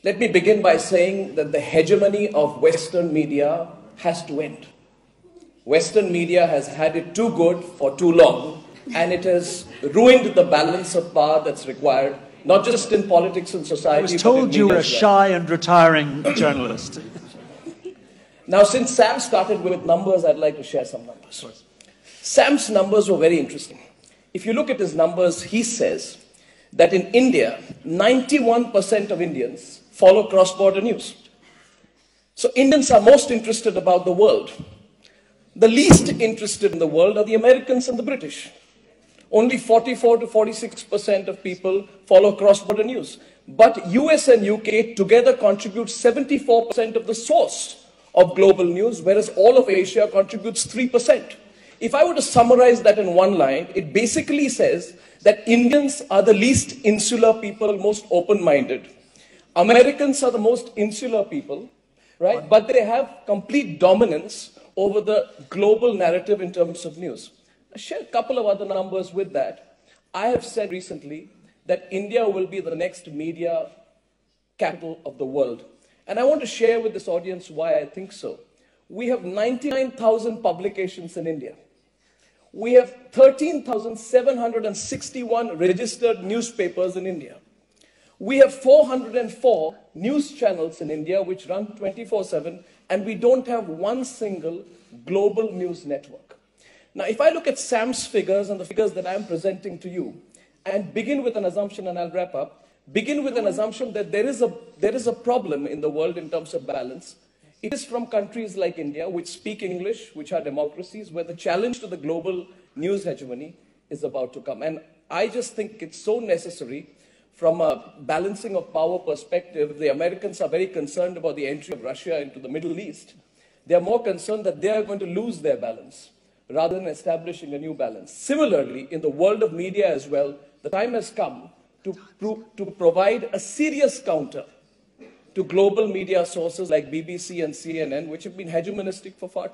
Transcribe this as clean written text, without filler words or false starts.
Let me begin by saying that the hegemony of Western media has to end. Western media has had it too good for too long, and it has ruined the balance of power that's required, not just in politics and society. I was told you were a shy and retiring journalist. Now, since Sam started with numbers, I'd like to share some numbers. Sam's numbers were very interesting. If you look at his numbers, he says that in India, 91% of Indians follow cross-border news. So Indians are most interested about the world. The least interested in the world are the Americans and the British. Only 44 to 46% of people follow cross-border news. But US and UK together contribute 74% of the source of global news, whereas all of Asia contributes 3%. If I were to summarize that in one line, it basically says that Indians are the least insular people, most open-minded. Americans are the most insular people, right? But they have complete dominance over the global narrative in terms of news. I'll share a couple of other numbers with that. I have said recently that India will be the next media capital of the world. And I want to share with this audience why I think so. We have 99,000 publications in India. We have 13,761 registered newspapers in India. We have 404 news channels in India which run 24/7, and we don't have one single global news network. Now, if I look at Sam's figures and the figures that I'm presenting to you, and begin with an assumption, and I'll wrap up, begin with an assumption that there is a problem in the world in terms of balance. It is from countries like India, which speak English, which are democracies, where the challenge to the global news hegemony is about to come. And I just think it's so necessary from a balancing of power perspective. The Americans are very concerned about the entry of Russia into the Middle East. They are more concerned that they are going to lose their balance rather than establishing a new balance. Similarly, in the world of media as well, the time has come to provide a serious counter to global media sources like BBC and CNN, which have been hegemonistic for far too long.